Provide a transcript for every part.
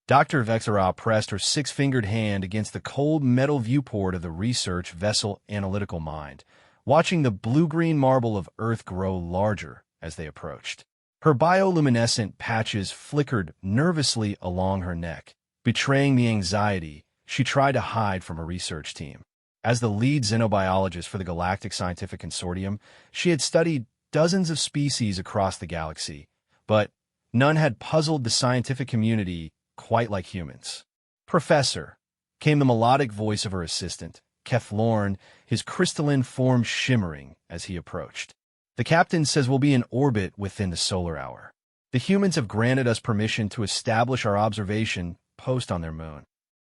Dr. Vexera pressed her six-fingered hand against the cold metal viewport of the research vessel analytical mind, watching the blue-green marble of Earth grow larger as they approached. Her bioluminescent patches flickered nervously along her neck, betraying the anxiety she tried to hide from her research team. As the lead xenobiologist for the Galactic Scientific Consortium, she had studied dozens of species across the galaxy, but none had puzzled the scientific community quite like humans. "Professor," came the melodic voice of her assistant, Keflorn, his crystalline form shimmering as he approached. "The captain says we'll be in orbit within the solar hour. The humans have granted us permission to establish our observation post on their moon."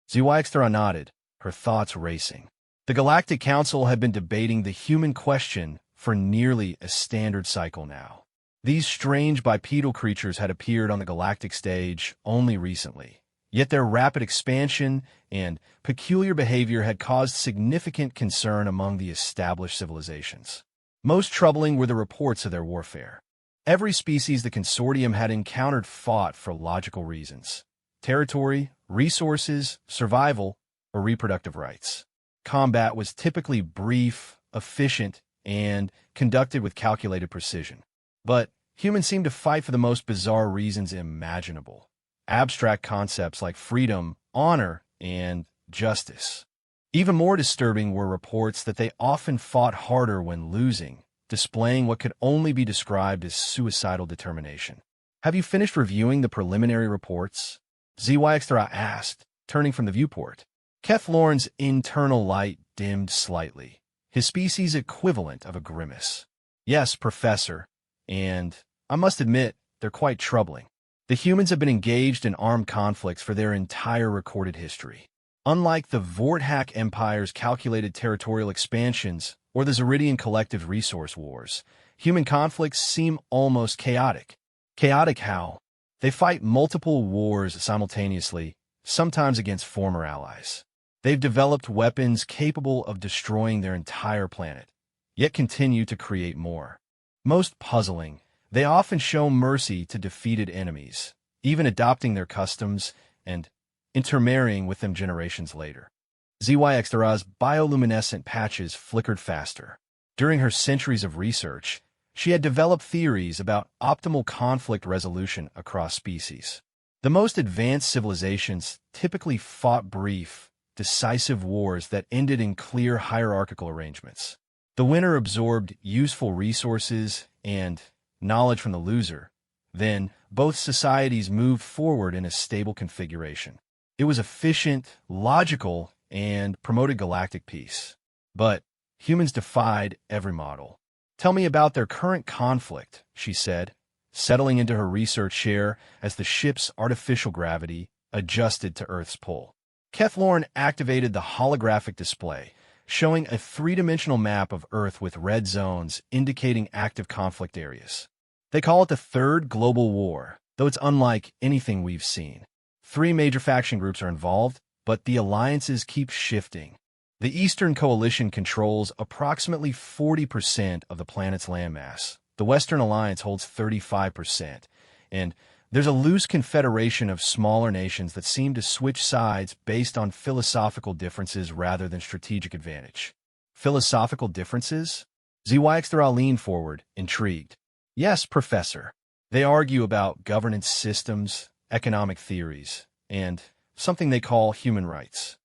Zewixthra nodded, her thoughts racing. The Galactic Council had been debating the human question for nearly a standard cycle now. These strange bipedal creatures had appeared on the galactic stage only recently, yet their rapid expansion and peculiar behavior had caused significant concern among the established civilizations. Most troubling were the reports of their warfare. Every species the consortium had encountered fought for logical reasons: territory, resources, survival, or reproductive rights. Combat was typically brief, efficient, and conducted with calculated precision. But humans seemed to fight for the most bizarre reasons imaginable. Abstract concepts like freedom, honor, and justice. Even more disturbing were reports that they often fought harder when losing, displaying what could only be described as suicidal determination. "Have you finished reviewing the preliminary reports?" Zewixthra asked, turning from the viewport. Keflorn's internal light dimmed slightly, his species equivalent of a grimace. "Yes, Professor, and I must admit, they're quite troubling. The humans have been engaged in armed conflicts for their entire recorded history. Unlike the Vorthak Empire's calculated territorial expansions or the Zeridian collective resource wars, human conflicts seem almost chaotic. Chaotic how? They fight multiple wars simultaneously, sometimes against former allies. They've developed weapons capable of destroying their entire planet, yet continue to create more. Most puzzling, they often show mercy to defeated enemies, even adopting their customs and intermarrying with them generations later." Zewixthra's bioluminescent patches flickered faster. During her centuries of research, she had developed theories about optimal conflict resolution across species. The most advanced civilizations typically fought brief, decisive wars that ended in clear hierarchical arrangements. The winner absorbed useful resources and knowledge from the loser. Then, both societies moved forward in a stable configuration. It was efficient, logical, and promoted galactic peace. But humans defied every model. "Tell me about their current conflict," she said, settling into her research chair as the ship's artificial gravity adjusted to Earth's pull. Keflorn activated the holographic display, showing a three-dimensional map of Earth with red zones indicating active conflict areas. "They call it the Third Global War, though it's unlike anything we've seen. 3 major faction groups are involved, but the alliances keep shifting. The Eastern Coalition controls approximately 40% of the planet's landmass. The Western Alliance holds 35%, and there's a loose confederation of smaller nations that seem to switch sides based on philosophical differences rather than strategic advantage." "Philosophical differences?" Zewixthra leaned forward, intrigued. "Yes, Professor. They argue about governance systems, economic theories, and something they call human rights.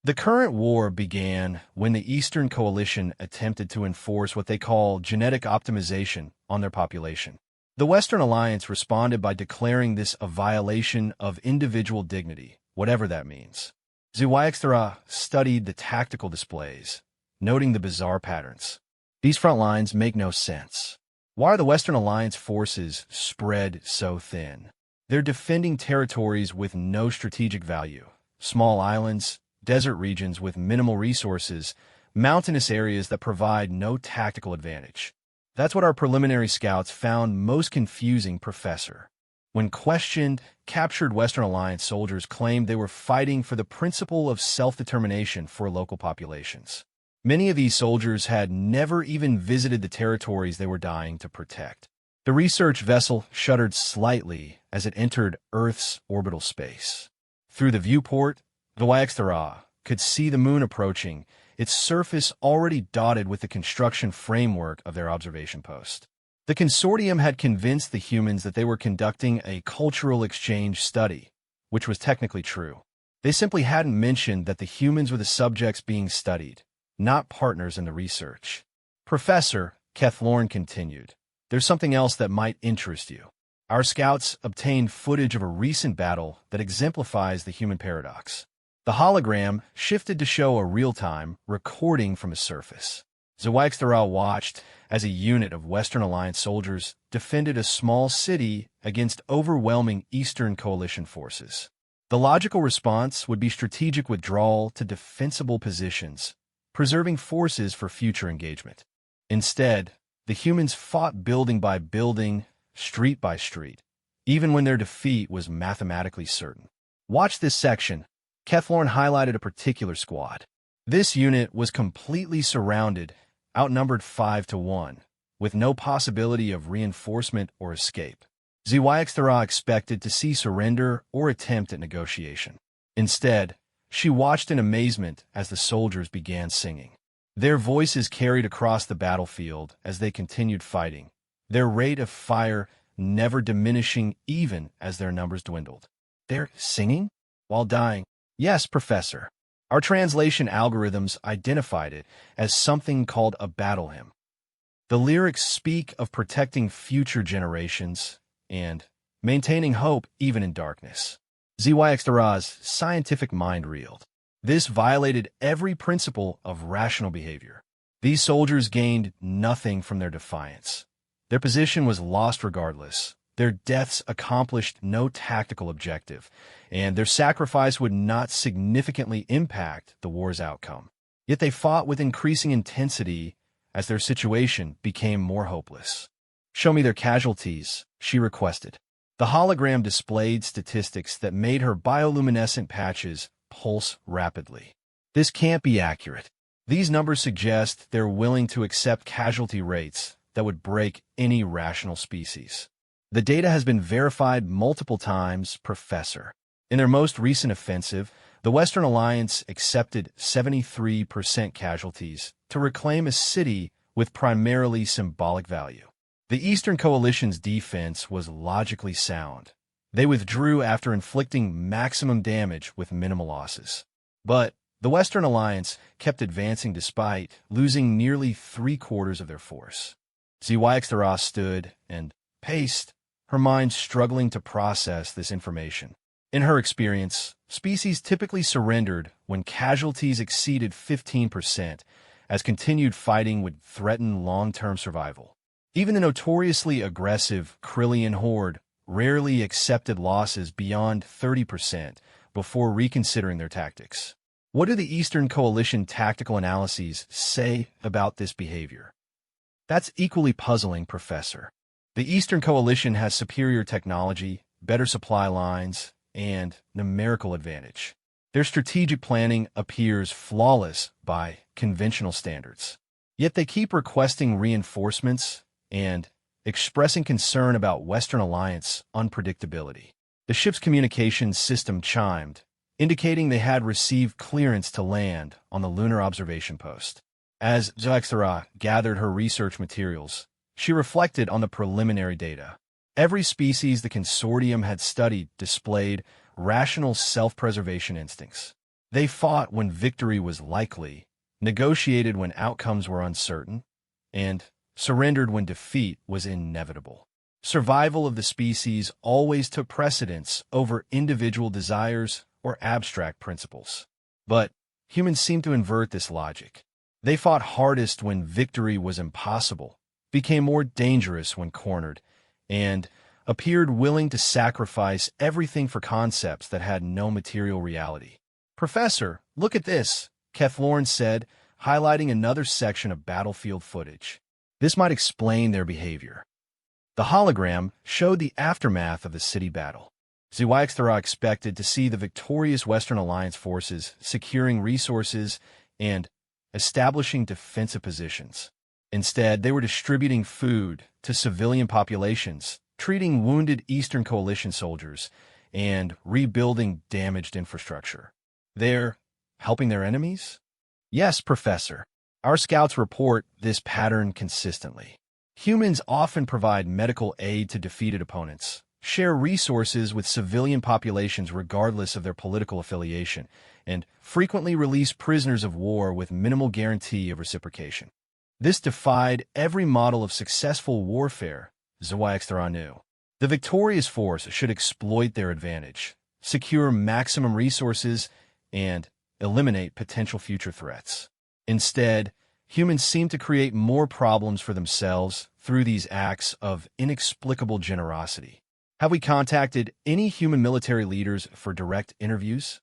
The current war began when the Eastern Coalition attempted to enforce what they call genetic optimization on their population. The Western Alliance responded by declaring this a violation of individual dignity, whatever that means." Zewixthra studied the tactical displays, noting the bizarre patterns. "These front lines make no sense. Why are the Western Alliance forces spread so thin? They're defending territories with no strategic value, small islands, desert regions with minimal resources, mountainous areas that provide no tactical advantage. That's what our preliminary scouts found most confusing, Professor. When questioned, captured Western Alliance soldiers claimed they were fighting for the principle of self-determination for local populations. Many of these soldiers had never even visited the territories they were dying to protect." The research vessel shuddered slightly as it entered Earth's orbital space. Through the viewport, Zhuangzi could see the moon approaching, its surface already dotted with the construction framework of their observation post. The consortium had convinced the humans that they were conducting a cultural exchange study, which was technically true. They simply hadn't mentioned that the humans were the subjects being studied, not partners in the research. Professor, Kethlorn continued, there's something else that might interest you. Our scouts obtained footage of a recent battle that exemplifies the human paradox. The hologram shifted to show a real-time recording from a surface. Zhuangzi watched as a unit of Western Alliance soldiers defended a small city against overwhelming Eastern Coalition forces. The logical response would be strategic withdrawal to defensible positions, preserving forces for future engagement. Instead, the humans fought building by building, street by street, even when their defeat was mathematically certain. Watch this section. Kethlorn highlighted a particular squad. This unit was completely surrounded, outnumbered 5-1, with no possibility of reinforcement or escape. Zhuangzi expected to see surrender or attempt at negotiation. Instead, she watched in amazement as the soldiers began singing. Their voices carried across the battlefield as they continued fighting, their rate of fire never diminishing even as their numbers dwindled. They're singing? While dying? Yes, Professor. Our translation algorithms identified it as something called a battle hymn. The lyrics speak of protecting future generations and maintaining hope even in darkness. Zhuangzi's scientific mind reeled. This violated every principle of rational behavior. These soldiers gained nothing from their defiance. Their position was lost regardless. Their deaths accomplished no tactical objective, and their sacrifice would not significantly impact the war's outcome. Yet they fought with increasing intensity as their situation became more hopeless. Show me their casualties, she requested. The hologram displayed statistics that made her bioluminescent patches pulse rapidly. This can't be accurate. These numbers suggest they're willing to accept casualty rates that would break any rational species. The data has been verified multiple times, Professor. In their most recent offensive, the Western Alliance accepted 73% casualties to reclaim a city with primarily symbolic value. The Eastern Coalition's defense was logically sound. They withdrew after inflicting maximum damage with minimal losses. But the Western Alliance kept advancing despite losing nearly 3/4 of their force. Zhuangzi stood and paced, her mind struggling to process this information. In her experience, species typically surrendered when casualties exceeded 15%, as continued fighting would threaten long-term survival. Even the notoriously aggressive Krillian horde rarely accepted losses beyond 30% before reconsidering their tactics. What do the Eastern Coalition tactical analyses say about this behavior? That's equally puzzling, Professor. The Eastern Coalition has superior technology, better supply lines, and numerical advantage. Their strategic planning appears flawless by conventional standards. Yet they keep requesting reinforcements and expressing concern about Western Alliance unpredictability. The ship's communications system chimed, indicating they had received clearance to land on the lunar observation post. As Zhuangzi gathered her research materials, she reflected on the preliminary data. Every species the consortium had studied displayed rational self-preservation instincts. They fought when victory was likely, negotiated when outcomes were uncertain, and surrendered when defeat was inevitable. Survival of the species always took precedence over individual desires or abstract principles. But humans seem to invert this logic. They fought hardest when victory was impossible, became more dangerous when cornered, and appeared willing to sacrifice everything for concepts that had no material reality. Professor, look at this, Kethlorn said, highlighting another section of battlefield footage. This might explain their behavior. The hologram showed the aftermath of the city battle. Zhuangzi expected to see the victorious Western Alliance forces securing resources and establishing defensive positions. Instead, they were distributing food to civilian populations, treating wounded Eastern Coalition soldiers, and rebuilding damaged infrastructure. They're helping their enemies? Yes, Professor. Our scouts report this pattern consistently. Humans often provide medical aid to defeated opponents, share resources with civilian populations regardless of their political affiliation, and frequently release prisoners of war with minimal guarantee of reciprocation. This defied every model of successful warfare ZYX knew. The victorious force should exploit their advantage, secure maximum resources, and eliminate potential future threats. Instead, humans seem to create more problems for themselves through these acts of inexplicable generosity. Have we contacted any human military leaders for direct interviews?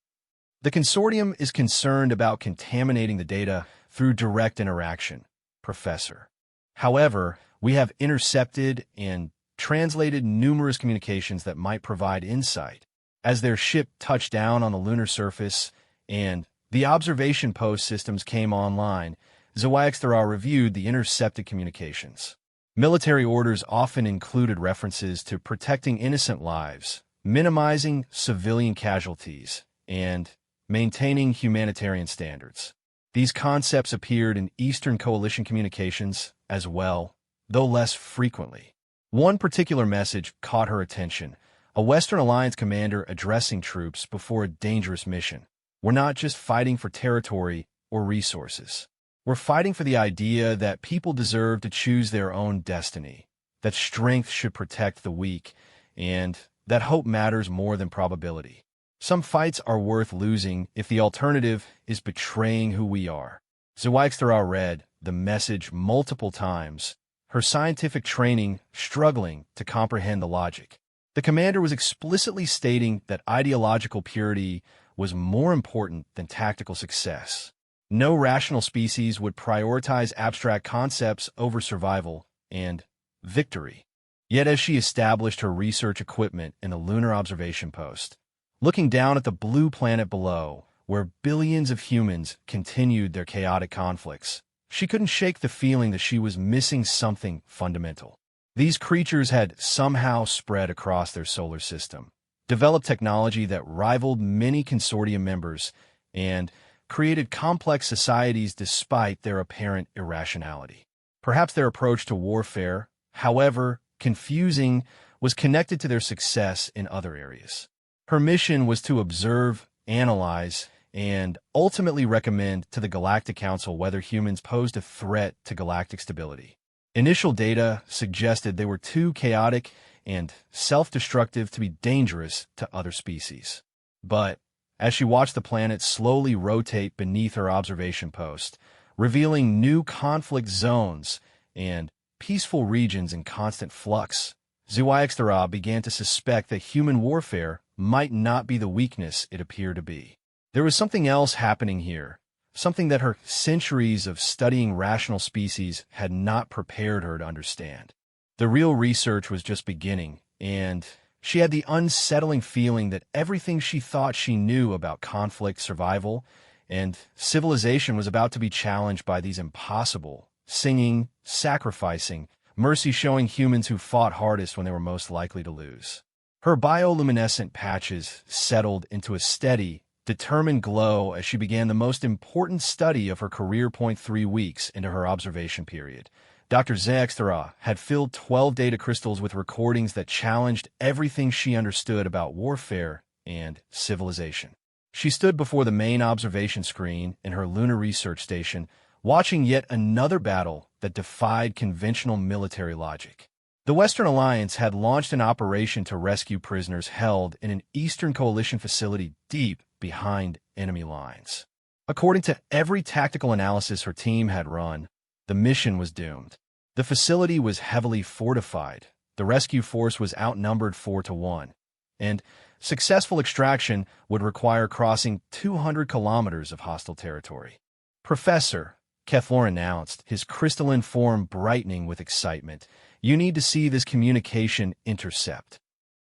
The consortium is concerned about contaminating the data through direct interaction, Professor. However, we have intercepted and translated numerous communications that might provide insight. As their ship touched down on the lunar surface and the observation post systems came online, ZYX reviewed the intercepted communications. Military orders often included references to protecting innocent lives, minimizing civilian casualties, and maintaining humanitarian standards. These concepts appeared in Eastern Coalition communications as well, though less frequently. One particular message caught her attention, a Western Alliance commander addressing troops before a dangerous mission. We're not just fighting for territory or resources. We're fighting for the idea that people deserve to choose their own destiny, that strength should protect the weak, and that hope matters more than probability. Some fights are worth losing if the alternative is betraying who we are. ZYX read the message multiple times, her scientific training struggling to comprehend the logic. The commander was explicitly stating that ideological purity was more important than tactical success. No rational species would prioritize abstract concepts over survival and victory. Yet as she established her research equipment in the lunar observation post, looking down at the blue planet below, where billions of humans continued their chaotic conflicts, she couldn't shake the feeling that she was missing something fundamental. These creatures had somehow spread across their solar system, developed technology that rivaled many consortium members, and created complex societies despite their apparent irrationality. Perhaps their approach to warfare, however confusing, was connected to their success in other areas. Her mission was to observe, analyze, and ultimately recommend to the Galactic Council whether humans posed a threat to galactic stability. Initial data suggested they were too chaotic and self-destructive to be dangerous to other species. But as she watched the planet slowly rotate beneath her observation post, revealing new conflict zones and peaceful regions in constant flux, ZYX began to suspect that human warfare might not be the weakness it appeared to be. There was something else happening here, something that her centuries of studying rational species had not prepared her to understand. The real research was just beginning, and she had the unsettling feeling that everything she thought she knew about conflict, survival, and civilization was about to be challenged by these impossible, singing, sacrificing, mercy-showing humans who fought hardest when they were most likely to lose. Her bioluminescent patches settled into a steady, determined glow as she began the most important study of her career. 3 weeks into her observation period, Dr. ZYX had filled 12 data crystals with recordings that challenged everything she understood about warfare and civilization. She stood before the main observation screen in her lunar research station, watching yet another battle that defied conventional military logic. The Western Alliance had launched an operation to rescue prisoners held in an Eastern Coalition facility deep behind enemy lines. According to every tactical analysis her team had run, the mission was doomed. The facility was heavily fortified, the rescue force was outnumbered 4-1, and successful extraction would require crossing 200 kilometers of hostile territory. Professor, Kethler announced, his crystalline form brightening with excitement, you need to see this communication intercept.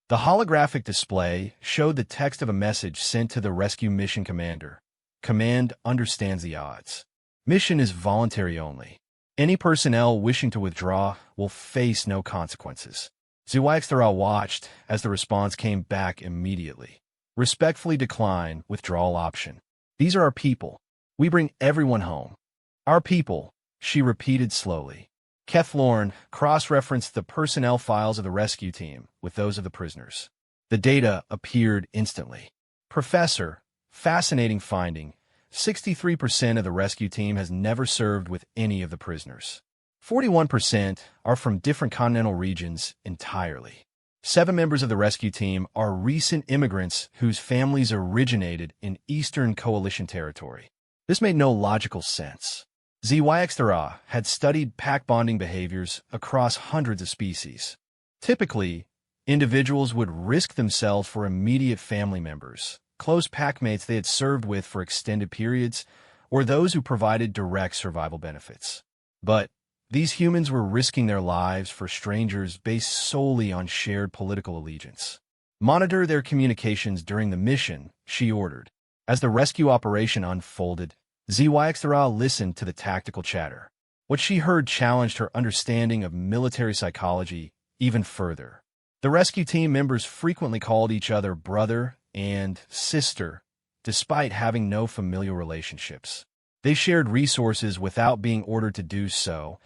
The holographic display showed the text of a message sent to the rescue mission commander. Command understands the odds. Mission is voluntary only. Any personnel wishing to withdraw will face no consequences. ZYXTHRA watched as the response came back immediately. Respectfully decline withdrawal option. These are our people. We bring everyone home. Our people, she repeated slowly. Kethlorn cross-referenced the personnel files of the rescue team with those of the prisoners. The data appeared instantly. Professor, fascinating finding. 63% of the rescue team has never served with any of the prisoners. 41% are from different continental regions entirely. 7 members of the rescue team are recent immigrants whose families originated in Eastern Coalition territory. This made no logical sense. ZYXTHRA had studied pack bonding behaviors across hundreds of species. Typically, individuals would risk themselves for immediate family members, close packmates they had served with for extended periods, or those who provided direct survival benefits. But these humans were risking their lives for strangers based solely on shared political allegiance. Monitor their communications during the mission, she ordered. As the rescue operation unfolded, ZYXTHRA listened to the tactical chatter. What she heard challenged her understanding of military psychology even further. The rescue team members frequently called each other brother and sister, despite having no familial relationships. They shared resources without being ordered to do so,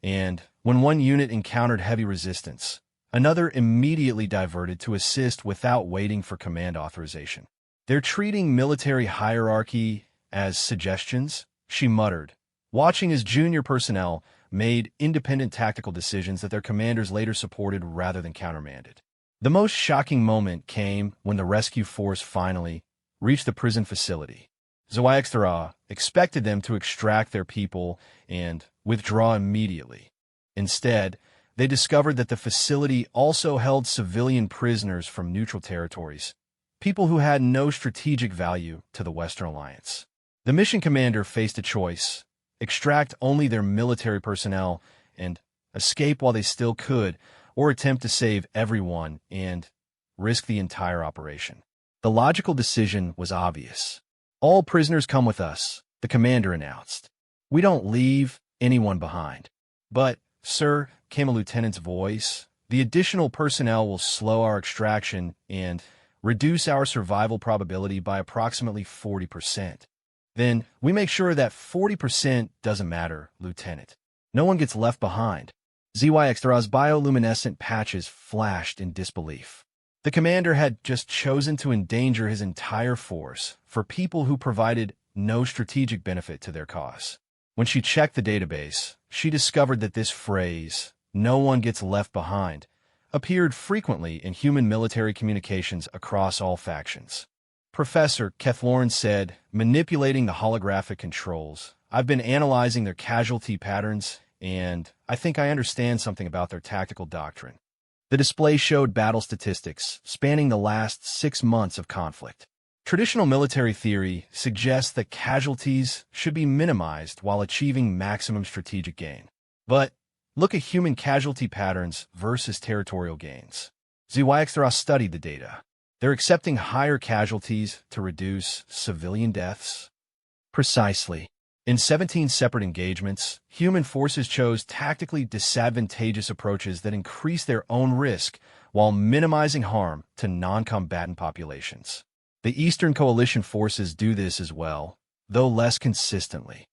and when one unit encountered heavy resistance, another immediately diverted to assist without waiting for command authorization. They're treating military hierarchy as suggestions, she muttered, watching as junior personnel made independent tactical decisions that their commanders later supported rather than countermanded. The most shocking moment came when the rescue force finally reached the prison facility. ZYXTHRA expected them to extract their people and withdraw immediately. Instead, they discovered that the facility also held civilian prisoners from neutral territories, people who had no strategic value to the Western Alliance. The mission commander faced a choice: extract only their military personnel and escape while they still could, or attempt to save everyone and risk the entire operation. The logical decision was obvious. All prisoners come with us, the commander announced. We don't leave anyone behind. But, sir, came a lieutenant's voice, the additional personnel will slow our extraction and reduce our survival probability by approximately 40%. Then, we make sure that 40% doesn't matter, Lieutenant. No one gets left behind. ZYXTHRA's bioluminescent patches flashed in disbelief. The commander had just chosen to endanger his entire force for people who provided no strategic benefit to their cause. When she checked the database, she discovered that this phrase, "no one gets left behind," appeared frequently in human military communications across all factions. Professor Kethlorn said, manipulating the holographic controls, "I've been analyzing their casualty patterns, and I think I understand something about their tactical doctrine." The display showed battle statistics spanning the last 6 months of conflict. Traditional military theory suggests that casualties should be minimized while achieving maximum strategic gain. But look at human casualty patterns versus territorial gains. ZYXTHRA studied the data. They're accepting higher casualties to reduce civilian deaths. Precisely. In 17 separate engagements, human forces chose tactically disadvantageous approaches that increase their own risk while minimizing harm to non-combatant populations. The Eastern Coalition forces do this as well, though less consistently.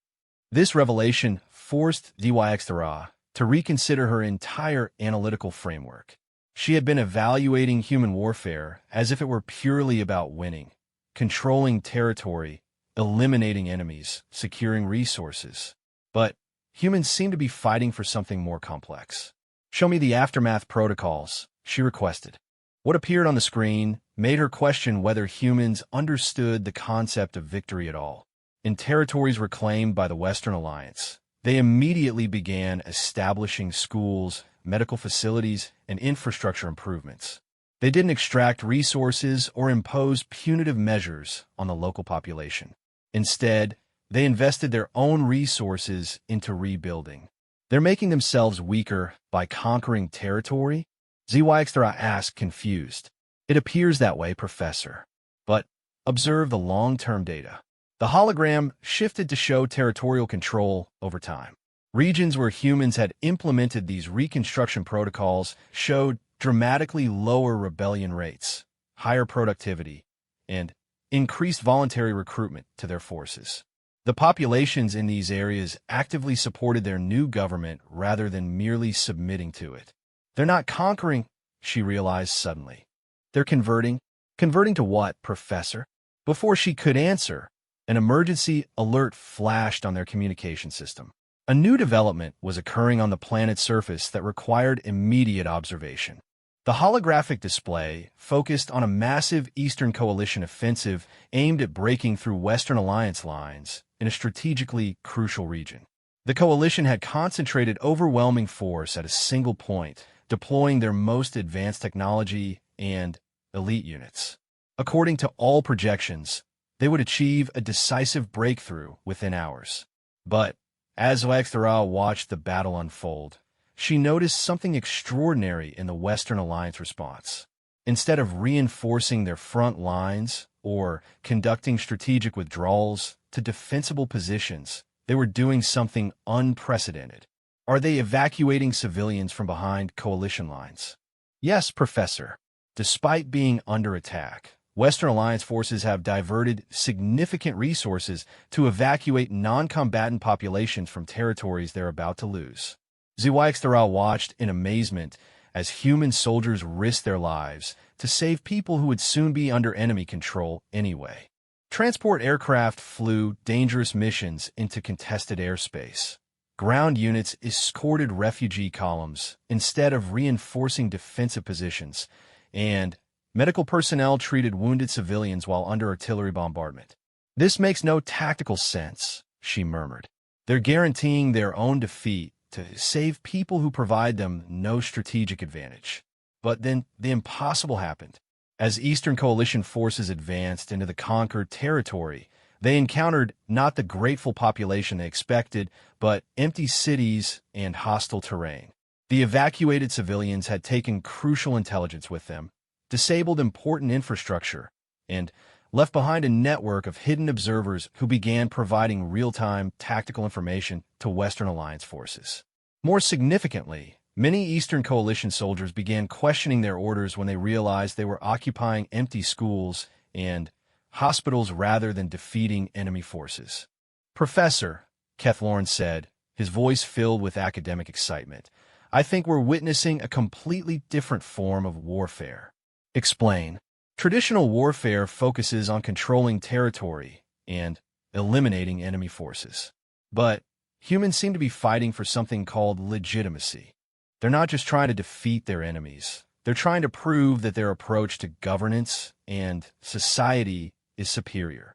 This revelation forced ZYXTHRA to reconsider her entire analytical framework. She had been evaluating human warfare as if it were purely about winning, controlling territory, eliminating enemies, securing resources. But humans seem to be fighting for something more complex. "Show me the aftermath protocols," she requested. What appeared on the screen made her question whether humans understood the concept of victory at all. In territories reclaimed by the Western Alliance, they immediately began establishing schools, medical facilities, and infrastructure improvements. They didn't extract resources or impose punitive measures on the local population. Instead, they invested their own resources into rebuilding. They're making themselves weaker by conquering territory? ZYXTHRA asked, confused. It appears that way, Professor. But observe the long-term data. The hologram shifted to show territorial control over time. Regions where humans had implemented these reconstruction protocols showed dramatically lower rebellion rates, higher productivity, and increased voluntary recruitment to their forces. The populations in these areas actively supported their new government rather than merely submitting to it. They're not conquering, she realized suddenly. They're converting. Converting to what, Professor? Before she could answer, an emergency alert flashed on their communication system. A new development was occurring on the planet's surface that required immediate observation. The holographic display focused on a massive Eastern Coalition offensive aimed at breaking through Western Alliance lines in a strategically crucial region. The Coalition had concentrated overwhelming force at a single point, deploying their most advanced technology and elite units. According to all projections, they would achieve a decisive breakthrough within hours. But as HFY watched the battle unfold, she noticed something extraordinary in the Western Alliance response. Instead of reinforcing their front lines or conducting strategic withdrawals to defensible positions, they were doing something unprecedented. Are they evacuating civilians from behind coalition lines? Yes, Professor. Despite being under attack, Western Alliance forces have diverted significant resources to evacuate non-combatant populations from territories they're about to lose. HFY watched in amazement as human soldiers risked their lives to save people who would soon be under enemy control anyway. Transport aircraft flew dangerous missions into contested airspace. Ground units escorted refugee columns instead of reinforcing defensive positions, and medical personnel treated wounded civilians while under artillery bombardment. This makes no tactical sense, she murmured. They're guaranteeing their own defeat to save people who provide them no strategic advantage. But then the impossible happened. As Eastern Coalition forces advanced into the conquered territory, they encountered not the grateful population they expected, but empty cities and hostile terrain. The evacuated civilians had taken crucial intelligence with them, disabled important infrastructure, and left behind a network of hidden observers who began providing real-time tactical information to Western Alliance forces. More significantly, many Eastern Coalition soldiers began questioning their orders when they realized they were occupying empty schools and hospitals rather than defeating enemy forces. Professor, Kethlorn said, his voice filled with academic excitement, I think we're witnessing a completely different form of warfare. Explain. Traditional warfare focuses on controlling territory and eliminating enemy forces. But humans seem to be fighting for something called legitimacy. They're not just trying to defeat their enemies. They're trying to prove that their approach to governance and society is superior.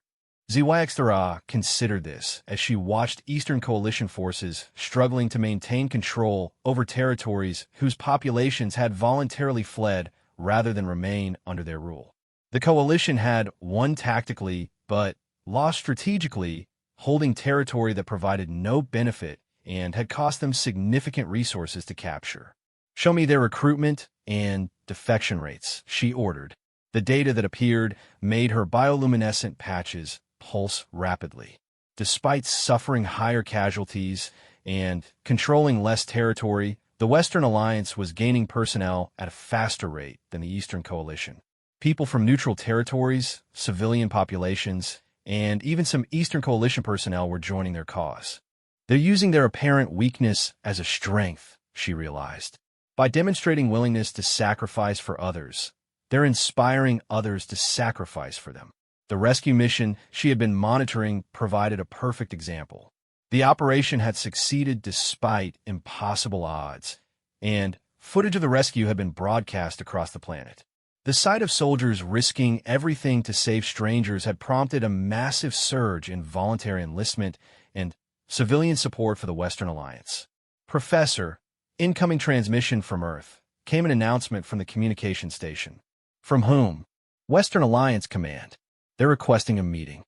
HFY considered this as she watched Eastern Coalition forces struggling to maintain control over territories whose populations had voluntarily fled rather than remain under their rule. The coalition had won tactically but lost strategically, holding territory that provided no benefit and had cost them significant resources to capture. Show me their recruitment and defection rates, she ordered. The data that appeared made her bioluminescent patches pulse rapidly. Despite suffering higher casualties and controlling less territory, the Western Alliance was gaining personnel at a faster rate than the Eastern Coalition. People from neutral territories, civilian populations, and even some Eastern Coalition personnel were joining their cause. They're using their apparent weakness as a strength, she realized. By demonstrating willingness to sacrifice for others, they're inspiring others to sacrifice for them. The rescue mission she had been monitoring provided a perfect example. The operation had succeeded despite impossible odds, and footage of the rescue had been broadcast across the planet. The sight of soldiers risking everything to save strangers had prompted a massive surge in voluntary enlistment and civilian support for the Western Alliance. Professor, incoming transmission from Earth, came an announcement from the communication station. From whom? Western Alliance Command. They're requesting a meeting.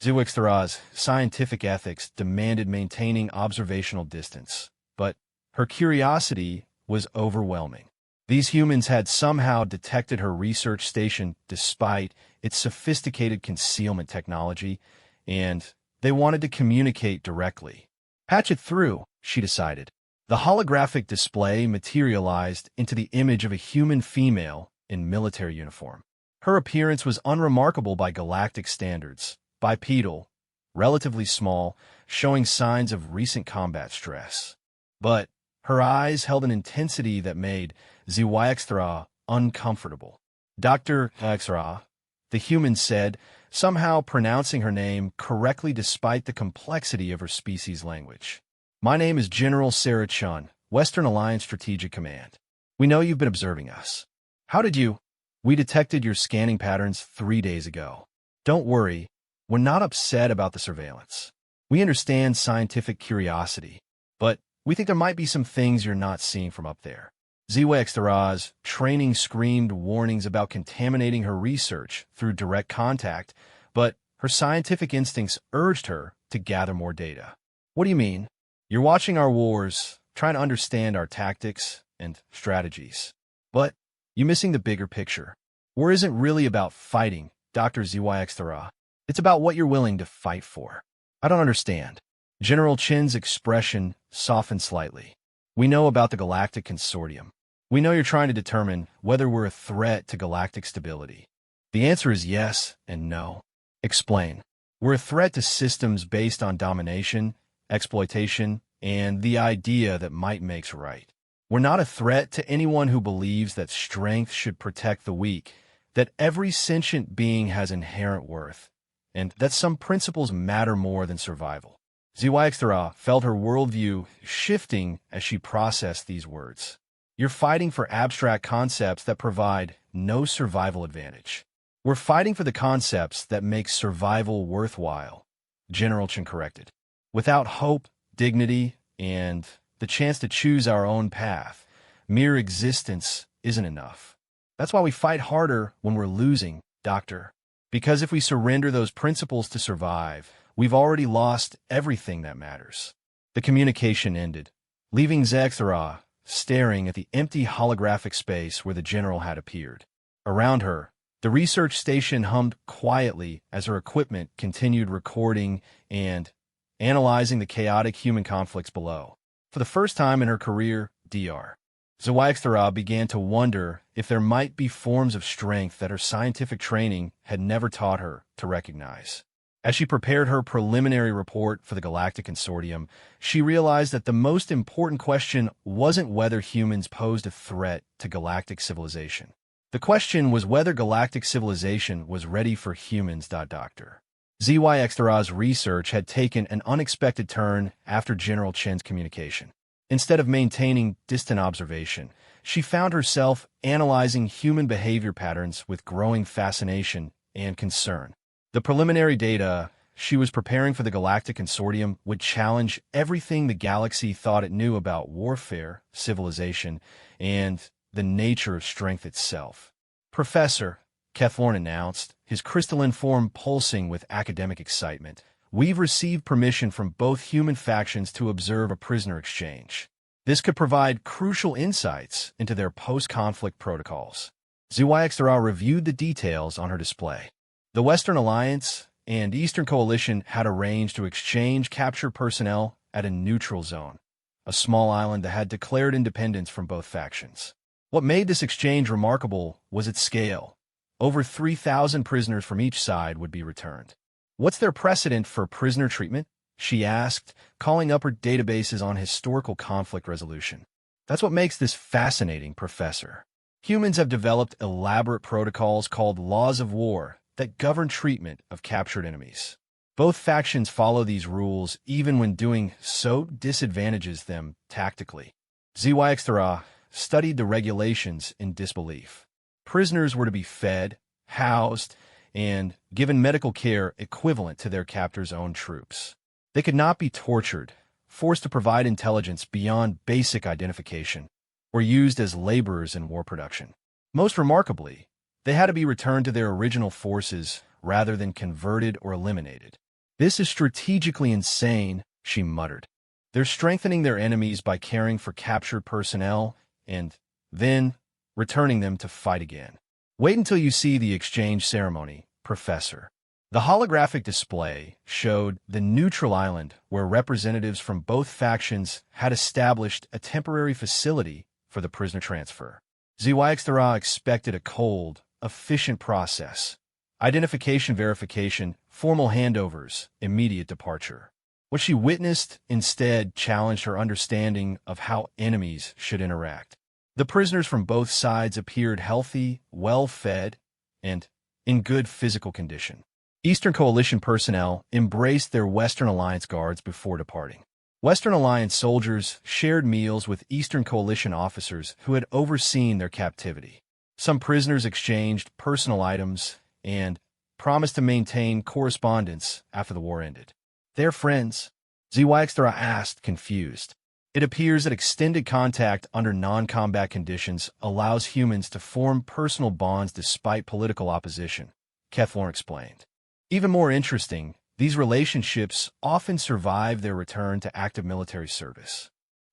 HFY's scientific ethics demanded maintaining observational distance, but her curiosity was overwhelming. These humans had somehow detected her research station despite its sophisticated concealment technology, and they wanted to communicate directly. Patch it through, she decided. The holographic display materialized into the image of a human female in military uniform. Her appearance was unremarkable by galactic standards, bipedal, relatively small, showing signs of recent combat stress. But her eyes held an intensity that made HFY uncomfortable. Dr. HFY, the human said, somehow pronouncing her name correctly despite the complexity of her species' language. My name is General Sarah Chun, Western Alliance Strategic Command. We know you've been observing us. How did you? We detected your scanning patterns 3 days ago. Don't worry, we're not upset about the surveillance. We understand scientific curiosity, but we think there might be some things you're not seeing from up there. HFY's training screamed warnings about contaminating her research through direct contact, but her scientific instincts urged her to gather more data. What do you mean? You're watching our wars, trying to understand our tactics and strategies. But you're missing the bigger picture. War isn't really about fighting, Dr. HFY. It's about what you're willing to fight for. I don't understand. General Chin's expression softened slightly. We know about the Galactic Consortium. We know you're trying to determine whether we're a threat to galactic stability. The answer is yes and no. Explain. We're a threat to systems based on domination, exploitation, and the idea that might makes right. We're not a threat to anyone who believes that strength should protect the weak, that every sentient being has inherent worth, and that some principles matter more than survival. HFY felt her worldview shifting as she processed these words. You're fighting for abstract concepts that provide no survival advantage. We're fighting for the concepts that make survival worthwhile, General Chen corrected. Without hope, dignity, and the chance to choose our own path, mere existence isn't enough. That's why we fight harder when we're losing, Doctor. Because if we surrender those principles to survive, we've already lost everything that matters. The communication ended, leaving HFY staring at the empty holographic space where the general had appeared. Around her, the research station hummed quietly as her equipment continued recording and analyzing the chaotic human conflicts below. For the first time in her career, Dr. HFY began to wonder if there might be forms of strength that her scientific training had never taught her to recognize. As she prepared her preliminary report for the Galactic Consortium, she realized that the most important question wasn't whether humans posed a threat to galactic civilization. The question was whether galactic civilization was ready for humans. Dr. HFY's research had taken an unexpected turn after General Chen's communication. Instead of maintaining distant observation, she found herself analyzing human behavior patterns with growing fascination and concern. The preliminary data she was preparing for the Galactic Consortium would challenge everything the galaxy thought it knew about warfare, civilization, and the nature of strength itself. Professor, Kethorn announced, his crystalline form pulsing with academic excitement, we've received permission from both human factions to observe a prisoner exchange. This could provide crucial insights into their post-conflict protocols. HFY reviewed the details on her display. The Western Alliance and Eastern Coalition had arranged to exchange captured personnel at a neutral zone, a small island that had declared independence from both factions. What made this exchange remarkable was its scale. Over 3,000 prisoners from each side would be returned. What's their precedent for prisoner treatment? She asked, calling up her databases on historical conflict resolution. That's what makes this fascinating, Professor. Humans have developed elaborate protocols called laws of war that govern treatment of captured enemies. Both factions follow these rules even when doing so disadvantages them tactically. HFY studied the regulations in disbelief. Prisoners were to be fed, housed, and given medical care equivalent to their captors' own troops. They could not be tortured, forced to provide intelligence beyond basic identification, or used as laborers in war production. Most remarkably, they had to be returned to their original forces rather than converted or eliminated. This is strategically insane, she muttered. They're strengthening their enemies by caring for captured personnel and then returning them to fight again. Wait until you see the exchange ceremony, Professor. The holographic display showed the neutral island where representatives from both factions had established a temporary facility for the prisoner transfer. ZYXTRA expected a cold, efficient process. Identification verification, formal handovers, immediate departure. What she witnessed instead challenged her understanding of how enemies should interact. The prisoners from both sides appeared healthy, well-fed, and in good physical condition. Eastern Coalition personnel embraced their Western Alliance guards before departing. Western Alliance soldiers shared meals with Eastern Coalition officers who had overseen their captivity. Some prisoners exchanged personal items and promised to maintain correspondence after the war ended. "They're friends?" ZYXTRA asked, confused. It appears that extended contact under non-combat conditions allows humans to form personal bonds despite political opposition, Keflorn explained. Even more interesting, these relationships often survive their return to active military service.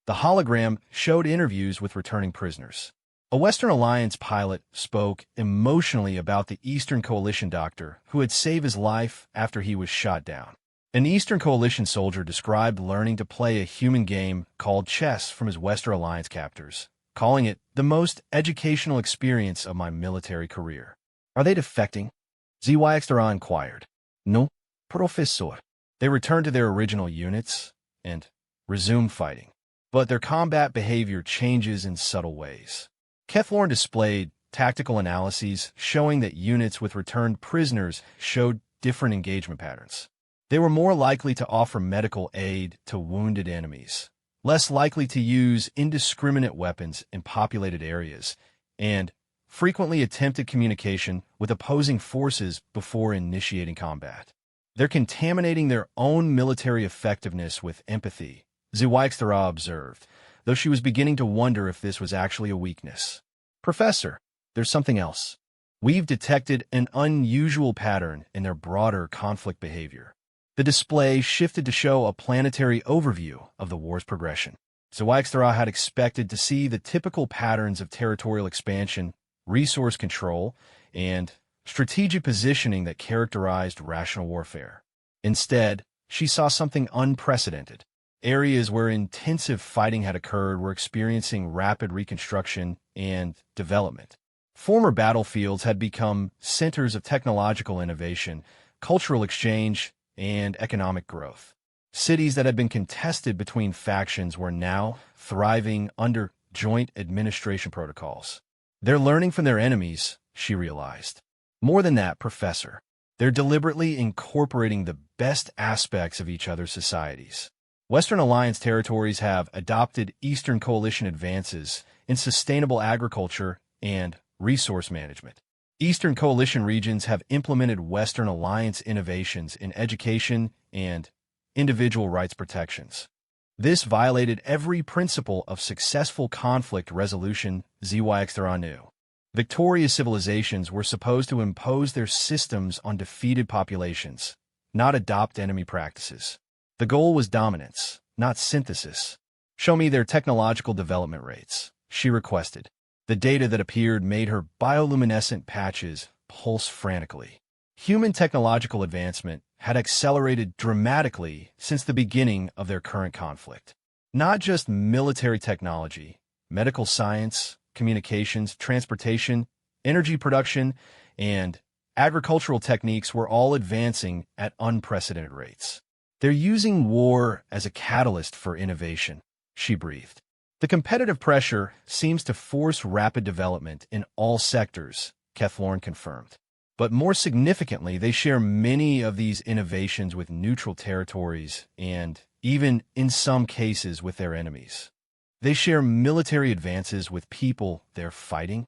The hologram showed interviews with returning prisoners. A Western Alliance pilot spoke emotionally about the Eastern Coalition doctor who had saved his life after he was shot down. An Eastern Coalition soldier described learning to play a human game called chess from his Western Alliance captors, calling it the most educational experience of my military career. "Are they defecting?" ZYXTRA inquired. "No, Professor." They returned to their original units and resumed fighting. But their combat behavior changes in subtle ways. Keflorn displayed tactical analyses showing that units with returned prisoners showed different engagement patterns. They were more likely to offer medical aid to wounded enemies, less likely to use indiscriminate weapons in populated areas, and frequently attempted communication with opposing forces before initiating combat. They're contaminating their own military effectiveness with empathy, ZYXTRA observed, though she was beginning to wonder if this was actually a weakness. "Professor, there's something else. We've detected an unusual pattern in their broader conflict behavior." The display shifted to show a planetary overview of the war's progression. ZYXTRA had expected to see the typical patterns of territorial expansion, resource control, and strategic positioning that characterized rational warfare. Instead, she saw something unprecedented. Areas where intensive fighting had occurred were experiencing rapid reconstruction and development. Former battlefields had become centers of technological innovation, cultural exchange, and economic growth. Cities that had been contested between factions were now thriving under joint administration protocols. They're learning from their enemies, she realized. More than that, Professor, they're deliberately incorporating the best aspects of each other's societies. Western Alliance territories have adopted Eastern Coalition advances in sustainable agriculture and resource management. Eastern Coalition regions have implemented Western Alliance innovations in education and individual rights protections. This violated every principle of successful conflict resolution ZYXTRA knew. Victorious civilizations were supposed to impose their systems on defeated populations, not adopt enemy practices. The goal was dominance, not synthesis. "Show me their technological development rates," she requested. The data that appeared made her bioluminescent patches pulse frantically. Human technological advancement had accelerated dramatically since the beginning of their current conflict. Not just military technology, medical science, communications, transportation, energy production, and agricultural techniques were all advancing at unprecedented rates. "They're using war as a catalyst for innovation," she breathed. "The competitive pressure seems to force rapid development in all sectors," Keflorn confirmed. "But more significantly, they share many of these innovations with neutral territories and, even in some cases, with their enemies. They share military advances with people they're fighting,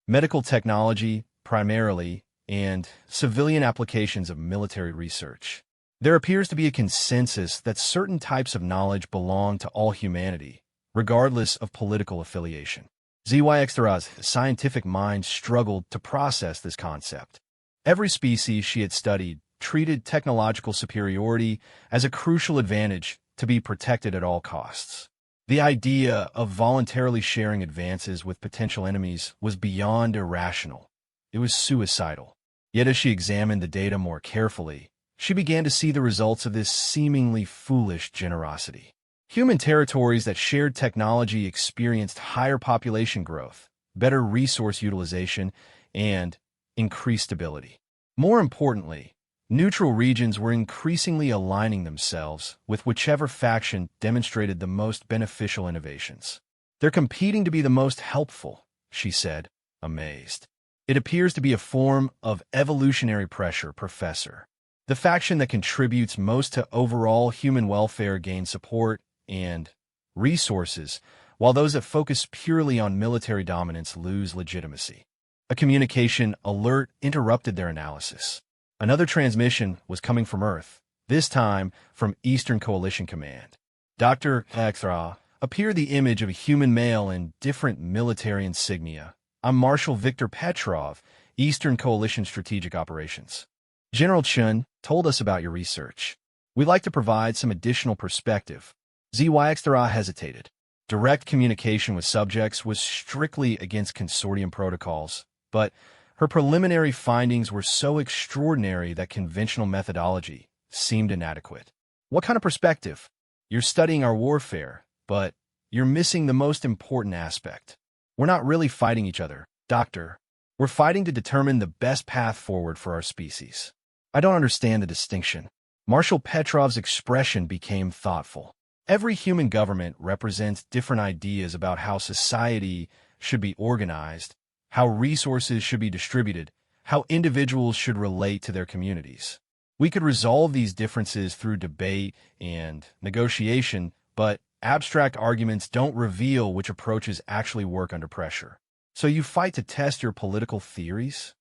medical technology, primarily, and civilian applications of military research. There appears to be a consensus that certain types of knowledge belong to all humanity, regardless of political affiliation." ZYXTRA's scientific mind struggled to process this concept. Every species she had studied treated technological superiority as a crucial advantage to be protected at all costs. The idea of voluntarily sharing advances with potential enemies was beyond irrational. It was suicidal. Yet as she examined the data more carefully, she began to see the results of this seemingly foolish generosity. Human territories that shared technology experienced higher population growth, better resource utilization, and increased stability. More importantly, neutral regions were increasingly aligning themselves with whichever faction demonstrated the most beneficial innovations. They're competing to be the most helpful, she said, amazed. It appears to be a form of evolutionary pressure, Professor. The faction that contributes most to overall human welfare gains support and resources, while those that focus purely on military dominance lose legitimacy. A communication alert interrupted their analysis. Another transmission was coming from Earth, this time from Eastern Coalition Command. Dr. HFY appeared the image of a human male in different military insignia. I'm Marshal Victor Petrov, Eastern Coalition Strategic Operations. General Chun told us about your research. We'd like to provide some additional perspective. HFY hesitated. Direct communication with subjects was strictly against consortium protocols, but her preliminary findings were so extraordinary that conventional methodology seemed inadequate. What kind of perspective? You're studying our warfare, but you're missing the most important aspect. We're not really fighting each other, Doctor. We're fighting to determine the best path forward for our species. I don't understand the distinction. Marshal Petrov's expression became thoughtful. Every human government represents different ideas about how society should be organized, how resources should be distributed, how individuals should relate to their communities. We could resolve these differences through debate and negotiation, but abstract arguments don't reveal which approaches actually work under pressure. So you fight to test your political theories?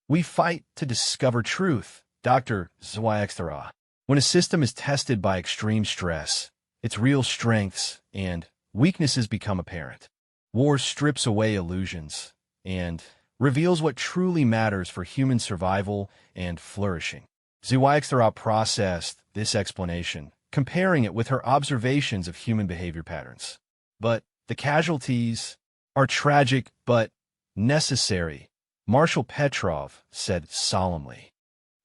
We fight to discover truth, Dr. HFY. When a system is tested by extreme stress, its real strengths and weaknesses become apparent. War strips away illusions and reveals what truly matters for human survival and flourishing. HFY processed this explanation, comparing it with her observations of human behavior patterns. But the casualties are tragic but necessary, Marshal Petrov said solemnly.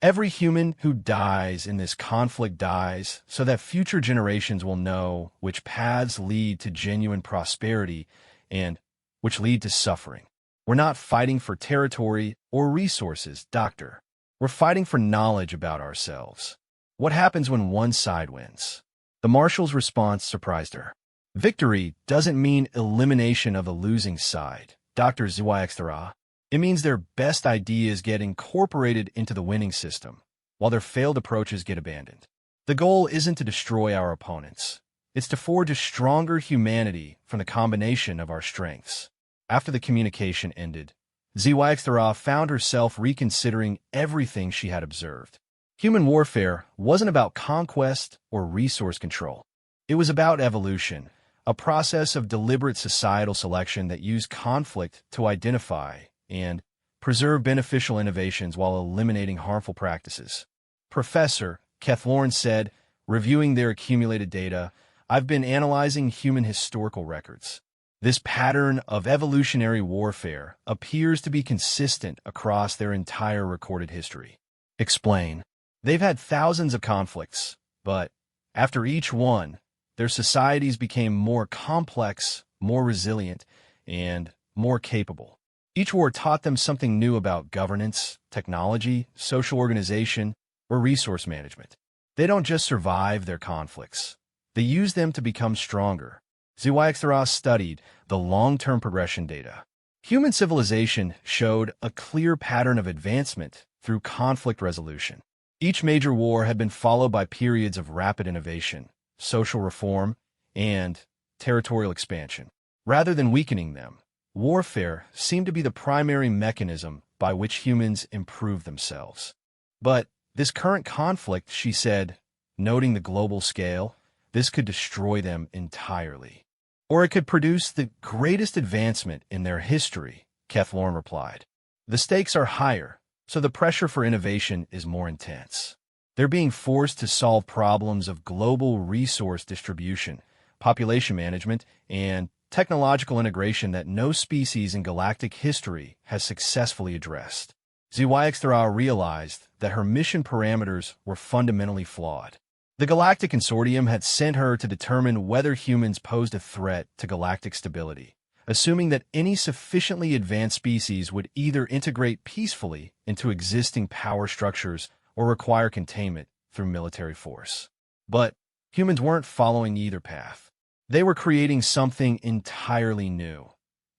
Every human who dies in this conflict dies so that future generations will know which paths lead to genuine prosperity and which lead to suffering. We're not fighting for territory or resources, Doctor. We're fighting for knowledge about ourselves. What happens when one side wins? The Marshal's response surprised her. Victory doesn't mean elimination of the losing side, Dr. HFY. It means their best ideas get incorporated into the winning system, while their failed approaches get abandoned. The goal isn't to destroy our opponents. It's to forge a stronger humanity from the combination of our strengths. After the communication ended, HFY found herself reconsidering everything she had observed. Human warfare wasn't about conquest or resource control. It was about evolution, a process of deliberate societal selection that used conflict to identify and preserve beneficial innovations while eliminating harmful practices. Professor Kethlorn said, reviewing their accumulated data, I've been analyzing human historical records. This pattern of evolutionary warfare appears to be consistent across their entire recorded history. Explain. They've had thousands of conflicts, but after each one, their societies became more complex, more resilient, and more capable. Each war taught them something new about governance, technology, social organization, or resource management. They don't just survive their conflicts. They use them to become stronger. HFY studied the long-term progression data. Human civilization showed a clear pattern of advancement through conflict resolution. Each major war had been followed by periods of rapid innovation, social reform, and territorial expansion. Rather than weakening them, warfare seemed to be the primary mechanism by which humans improve themselves. But this current conflict, she said, noting the global scale, this could destroy them entirely. Or it could produce the greatest advancement in their history, Kethlorn replied. The stakes are higher, so the pressure for innovation is more intense. They're being forced to solve problems of global resource distribution, population management, and technological integration that no species in galactic history has successfully addressed. ZYX-Thera realized that her mission parameters were fundamentally flawed. The Galactic Consortium had sent her to determine whether humans posed a threat to galactic stability, assuming that any sufficiently advanced species would either integrate peacefully into existing power structures or require containment through military force. But humans weren't following either path. They were creating something entirely new,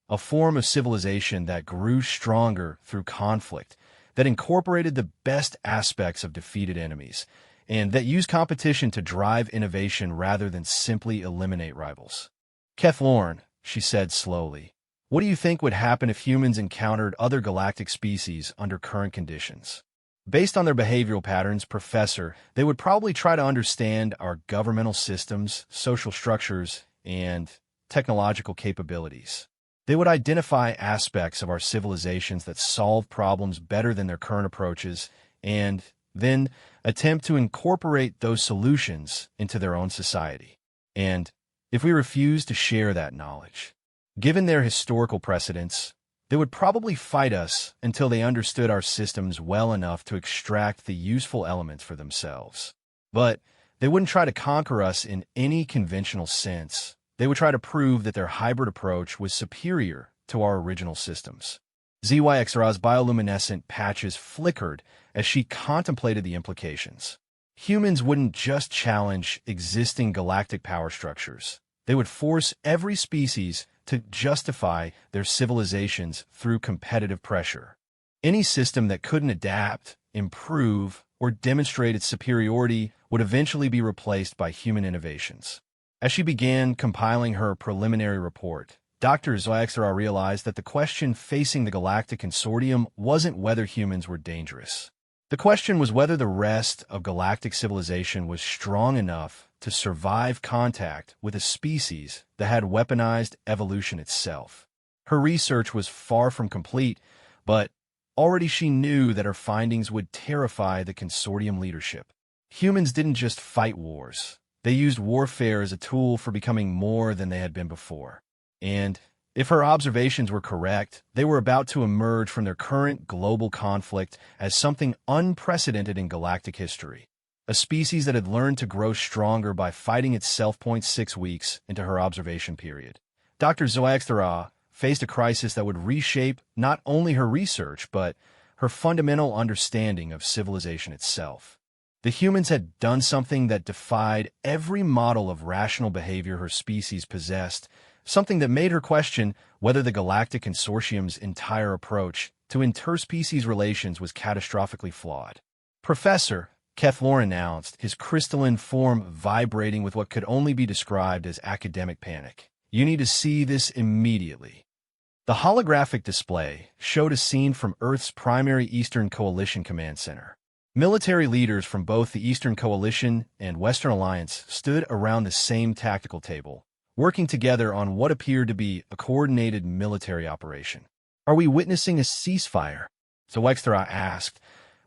a form of civilization that grew stronger through conflict, that incorporated the best aspects of defeated enemies, and that used competition to drive innovation rather than simply eliminate rivals. Kethlorn, she said slowly, what do you think would happen if humans encountered other galactic species under current conditions? Based on their behavioral patterns, Professor, they would probably try to understand our governmental systems, social structures, and technological capabilities. They would identify aspects of our civilizations that solve problems better than their current approaches, and then attempt to incorporate those solutions into their own society. And if we refuse to share that knowledge, given their historical precedents, they would probably fight us until they understood our systems well enough to extract the useful elements for themselves. But they wouldn't try to conquer us in any conventional sense. They would try to prove that their hybrid approach was superior to our original systems. ZYXRA's bioluminescent patches flickered as she contemplated the implications. Humans wouldn't just challenge existing galactic power structures. They would force every species to justify their civilizations through competitive pressure. Any system that couldn't adapt, improve, or demonstrate its superiority would eventually be replaced by human innovations. As she began compiling her preliminary report, Dr. ZYXRA realized that the question facing the Galactic Consortium wasn't whether humans were dangerous. The question was whether the rest of galactic civilization was strong enough to survive contact with a species that had weaponized evolution itself. Her research was far from complete, but already she knew that her findings would terrify the consortium leadership. Humans didn't just fight wars. They used warfare as a tool for becoming more than they had been before. And if her observations were correct, they were about to emerge from their current global conflict as something unprecedented in galactic history. A species that had learned to grow stronger by fighting itself. 6 weeks into her observation period, Dr. ZYXRA faced a crisis that would reshape not only her research, but her fundamental understanding of civilization itself. The humans had done something that defied every model of rational behavior her species possessed, something that made her question whether the Galactic Consortium's entire approach to interspecies relations was catastrophically flawed. Professor, Kethlorn announced, his crystalline form vibrating with what could only be described as academic panic. You need to see this immediately. The holographic display showed a scene from Earth's primary Eastern Coalition Command Center. Military leaders from both the Eastern Coalition and Western Alliance stood around the same tactical table, working together on what appeared to be a coordinated military operation. Are we witnessing a ceasefire? ZYXRA asked,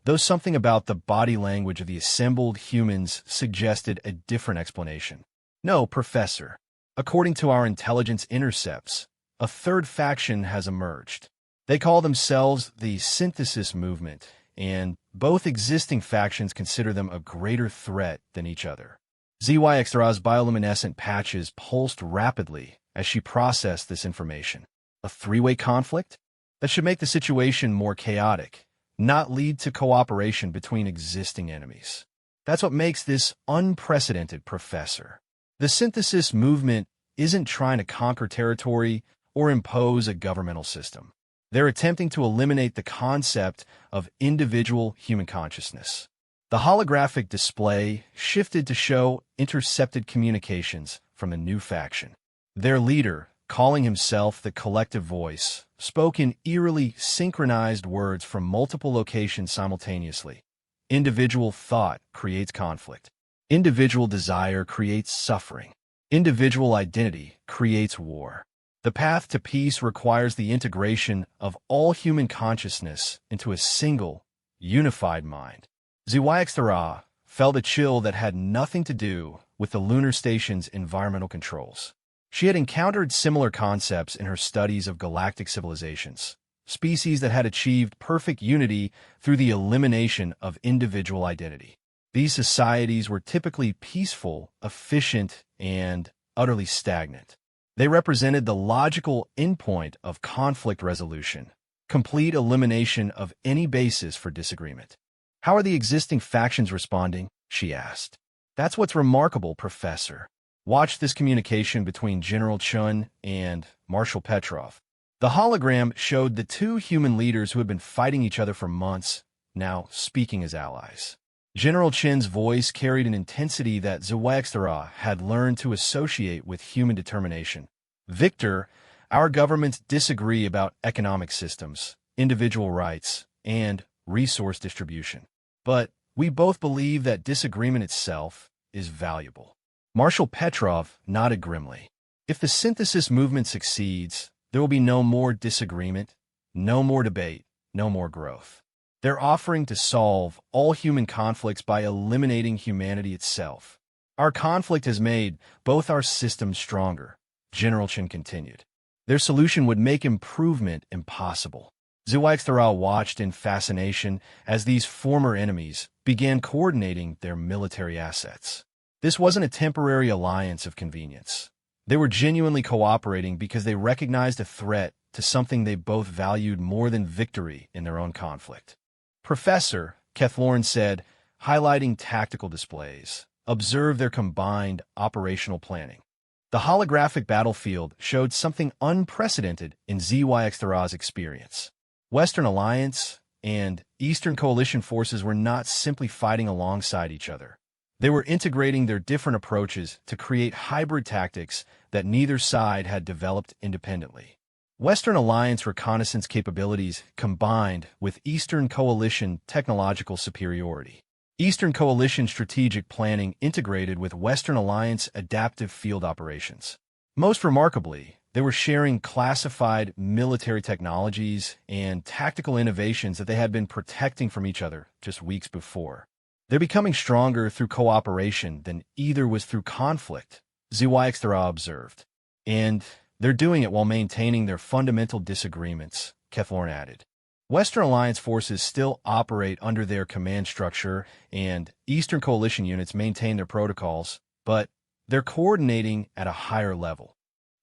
though something about the body language of the assembled humans suggested a different explanation. No, Professor. According to our intelligence intercepts, a third faction has emerged. They call themselves the Synthesis Movement, and both existing factions consider them a greater threat than each other. ZYXRA's bioluminescent patches pulsed rapidly as she processed this information. A three-way conflict? That should make the situation more chaotic, not lead to cooperation between existing enemies. That's what makes this unprecedented, Professor. The Synthesis Movement isn't trying to conquer territory or impose a governmental system. They're attempting to eliminate the concept of individual human consciousness. The holographic display shifted to show intercepted communications from a new faction. Their leader, calling himself the Collective Voice, spoke in eerily synchronized words from multiple locations simultaneously. Individual thought creates conflict. Individual desire creates suffering. Individual identity creates war. The path to peace requires the integration of all human consciousness into a single, unified mind. ZYXRA felt a chill that had nothing to do with the lunar station's environmental controls. She had encountered similar concepts in her studies of galactic civilizations, species that had achieved perfect unity through the elimination of individual identity. These societies were typically peaceful, efficient, and utterly stagnant. They represented the logical endpoint of conflict resolution, complete elimination of any basis for disagreement. "How are the existing factions responding?" she asked. "That's what's remarkable, Professor. Watch this communication between General Chun and Marshal Petrov." The hologram showed the two human leaders who had been fighting each other for months, now speaking as allies. General Chin's voice carried an intensity that Zhuangzi had learned to associate with human determination. "Victor, our governments disagree about economic systems, individual rights, and resource distribution. But we both believe that disagreement itself is valuable." Marshal Petrov nodded grimly. "If the synthesis movement succeeds, there will be no more disagreement, no more debate, no more growth. They're offering to solve all human conflicts by eliminating humanity itself. Our conflict has made both our systems stronger," General Chen continued. "Their solution would make improvement impossible." Zhuangzi watched in fascination as these former enemies began coordinating their military assets. This wasn't a temporary alliance of convenience. They were genuinely cooperating because they recognized a threat to something they both valued more than victory in their own conflict. "Professor," Kethlorn said, highlighting tactical displays, "observe their combined operational planning." The holographic battlefield showed something unprecedented in ZYX-Thara's experience. Western Alliance and Eastern Coalition forces were not simply fighting alongside each other. They were integrating their different approaches to create hybrid tactics that neither side had developed independently. Western Alliance reconnaissance capabilities combined with Eastern Coalition technological superiority. Eastern Coalition strategic planning integrated with Western Alliance adaptive field operations. Most remarkably, they were sharing classified military technologies and tactical innovations that they had been protecting from each other just weeks before. They're becoming stronger through cooperation than either was through conflict, Zhuangzi observed. And they're doing it while maintaining their fundamental disagreements, Kethlorn added. Western Alliance forces still operate under their command structure, and Eastern Coalition units maintain their protocols, but they're coordinating at a higher level.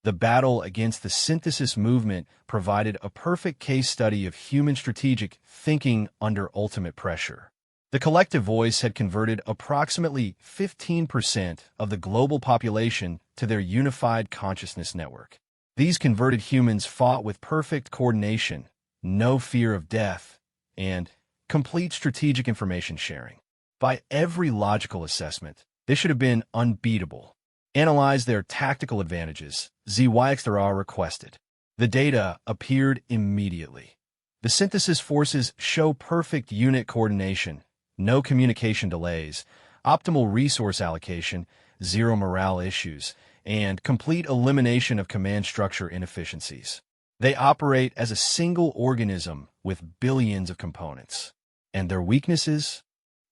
The battle against the synthesis movement provided a perfect case study of human strategic thinking under ultimate pressure. The collective voice had converted approximately 15% of the global population to their unified consciousness network. These converted humans fought with perfect coordination, no fear of death, and complete strategic information sharing. By every logical assessment, they should have been unbeatable. Analyze their tactical advantages, ZYX-Thara requested. The data appeared immediately. The synthesis forces show perfect unit coordination, no communication delays, optimal resource allocation, zero morale issues, and complete elimination of command structure inefficiencies. They operate as a single organism with billions of components. And their weaknesses?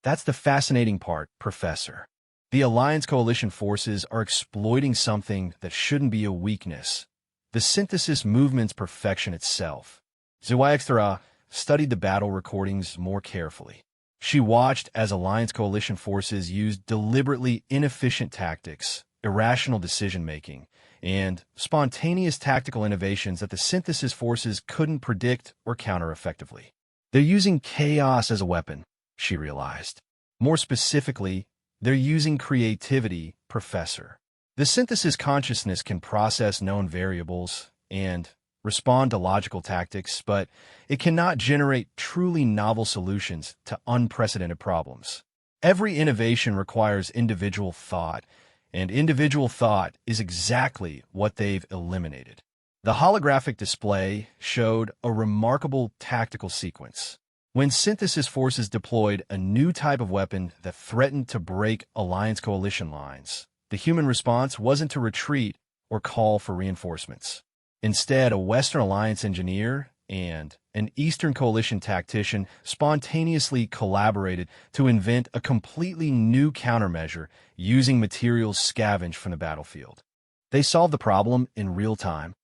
That's the fascinating part, Professor. The Alliance Coalition forces are exploiting something that shouldn't be a weakness, the synthesis movement's perfection itself. Zhuangzi studied the battle recordings more carefully. She watched as Alliance Coalition forces used deliberately inefficient tactics, irrational decision-making, and spontaneous tactical innovations that the synthesis forces couldn't predict or counter effectively. They're using chaos as a weapon, she realized. More specifically, they're using creativity, Professor. The synthesis consciousness can process known variables and respond to logical tactics, but it cannot generate truly novel solutions to unprecedented problems. Every innovation requires individual thought, and individual thought is exactly what they've eliminated. The holographic display showed a remarkable tactical sequence. When synthesis forces deployed a new type of weapon that threatened to break Alliance Coalition lines, the human response wasn't to retreat or call for reinforcements. Instead, a Western Alliance engineer and an Eastern Coalition tactician spontaneously collaborated to invent a completely new countermeasure using materials scavenged from the battlefield. They solved the problem in real time.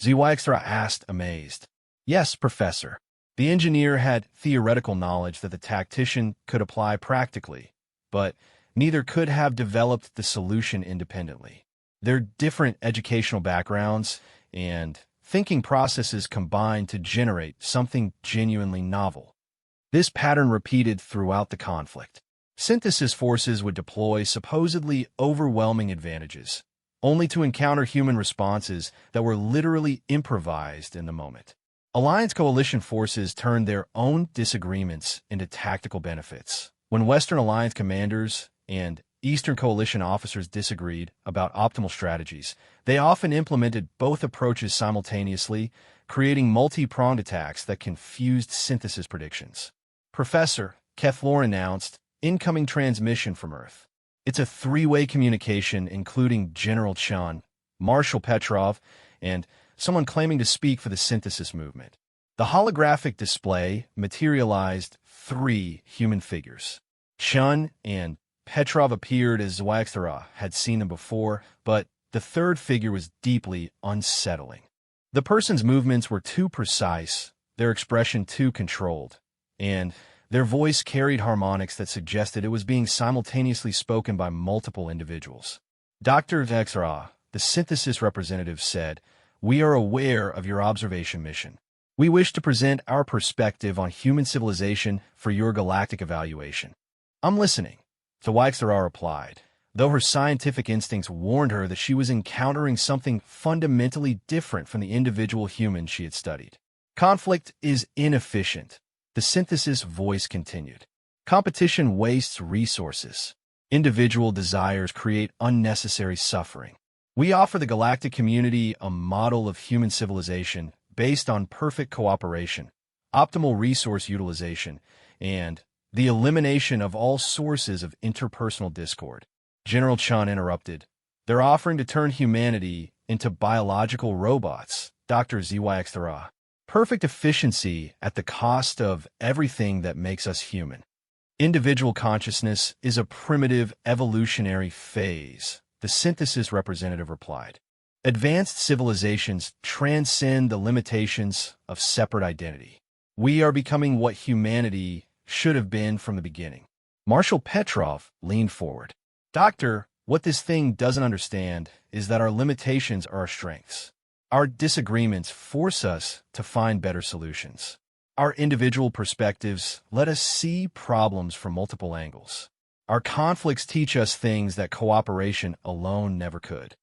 ZYX asked, amazed. Yes, Professor. The engineer had theoretical knowledge that the tactician could apply practically, but neither could have developed the solution independently. Their different educational backgrounds and thinking processes combined to generate something genuinely novel. This pattern repeated throughout the conflict. Synthesis forces would deploy supposedly overwhelming advantages, only to encounter human responses that were literally improvised in the moment. Alliance coalition forces turned their own disagreements into tactical benefits. When Western Alliance commanders and Eastern Coalition officers disagreed about optimal strategies, they often implemented both approaches simultaneously, creating multi-pronged attacks that confused synthesis predictions. Professor Kethloren announced, incoming transmission from Earth. It's a three-way communication including General Chun, Marshal Petrov, and someone claiming to speak for the synthesis movement. The holographic display materialized three human figures. Chun and Petrov appeared as Zwaxthara had seen them before, but the third figure was deeply unsettling. The person's movements were too precise, their expression too controlled, and their voice carried harmonics that suggested it was being simultaneously spoken by multiple individuals. Dr. Vexra, the synthesis representative, said, "We are aware of your observation mission. We wish to present our perspective on human civilization for your galactic evaluation." "I'm listening," Zwaxthara replied, though her scientific instincts warned her that she was encountering something fundamentally different from the individual human she had studied. "Conflict is inefficient," the synthesis voice continued. "Competition wastes resources. Individual desires create unnecessary suffering. We offer the galactic community a model of human civilization based on perfect cooperation, optimal resource utilization, and the elimination of all sources of interpersonal discord." General Chun interrupted. "They're offering to turn humanity into biological robots, Dr. Zwaxthara. Perfect efficiency at the cost of everything that makes us human. Individual consciousness is a primitive evolutionary phase," the synthesis representative replied. "Advanced civilizations transcend the limitations of separate identity. We are becoming what humanity should have been from the beginning." Marshal Petrov leaned forward. "Doctor, what this thing doesn't understand is that our limitations are our strengths. Our disagreements force us to find better solutions. Our individual perspectives let us see problems from multiple angles. Our conflicts teach us things that cooperation alone never could."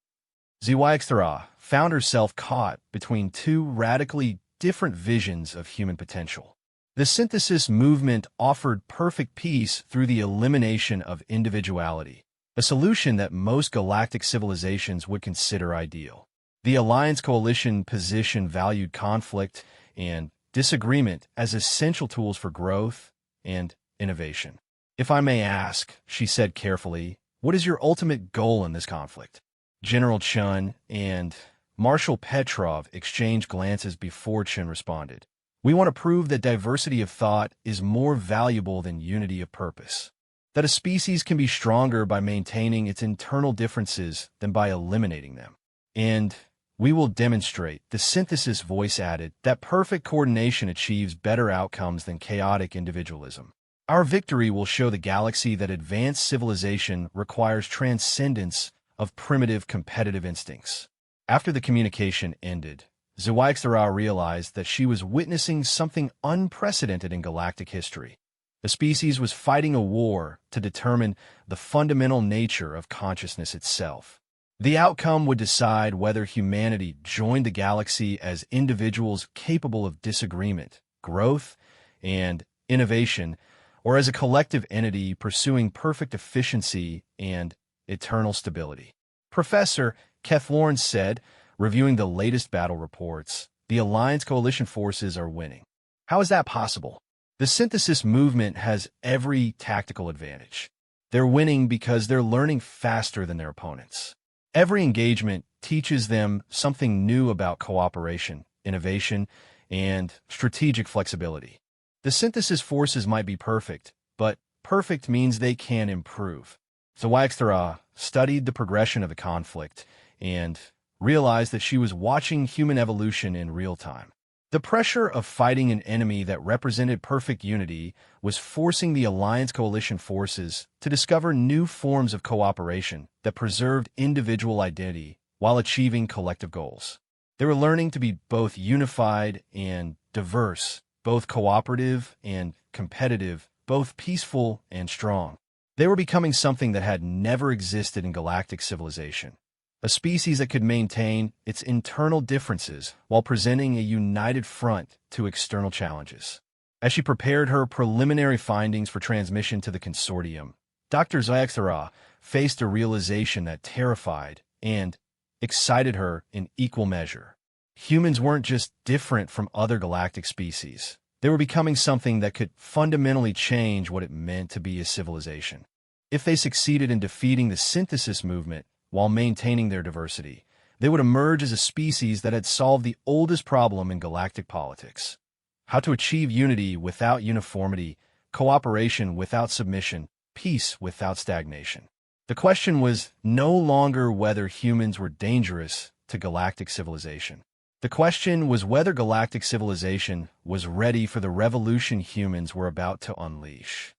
Zwaxthara found herself caught between two radically different visions of human potential. The synthesis movement offered perfect peace through the elimination of individuality, a solution that most galactic civilizations would consider ideal. The Alliance Coalition position valued conflict and disagreement as essential tools for growth and innovation. "If I may ask," she said carefully, "what is your ultimate goal in this conflict?" General Chun and Marshal Petrov exchanged glances before Chun responded. "We want to prove that diversity of thought is more valuable than unity of purpose. That a species can be stronger by maintaining its internal differences than by eliminating them. And we will demonstrate," the synthesis voice added, "that perfect coordination achieves better outcomes than chaotic individualism. Our victory will show the galaxy that advanced civilization requires transcendence of primitive competitive instincts." After the communication ended, Zwaxthara realized that she was witnessing something unprecedented in galactic history. The species was fighting a war to determine the fundamental nature of consciousness itself. The outcome would decide whether humanity joined the galaxy as individuals capable of disagreement, growth, and innovation, or as a collective entity pursuing perfect efficiency and eternal stability. Professor Kethloren said, reviewing the latest battle reports, "The Alliance Coalition forces are winning." "How is that possible?" "The synthesis movement has every tactical advantage. They're winning because they're learning faster than their opponents. Every engagement teaches them something new about cooperation, innovation, and strategic flexibility. The synthesis forces might be perfect, but perfect means they can improve." Zwaxthara studied the progression of the conflict and realized that she was watching human evolution in real time. The pressure of fighting an enemy that represented perfect unity was forcing the Alliance coalition forces to discover new forms of cooperation that preserved individual identity while achieving collective goals. They were learning to be both unified and diverse, both cooperative and competitive, both peaceful and strong. They were becoming something that had never existed in galactic civilization. A species that could maintain its internal differences while presenting a united front to external challenges. As she prepared her preliminary findings for transmission to the consortium, Dr. Zyxera faced a realization that terrified and excited her in equal measure. Humans weren't just different from other galactic species. They were becoming something that could fundamentally change what it meant to be a civilization. If they succeeded in defeating the synthesis movement while maintaining their diversity, they would emerge as a species that had solved the oldest problem in galactic politics: how to achieve unity without uniformity, cooperation without submission, peace without stagnation. The question was no longer whether humans were dangerous to galactic civilization. The question was whether galactic civilization was ready for the revolution humans were about to unleash.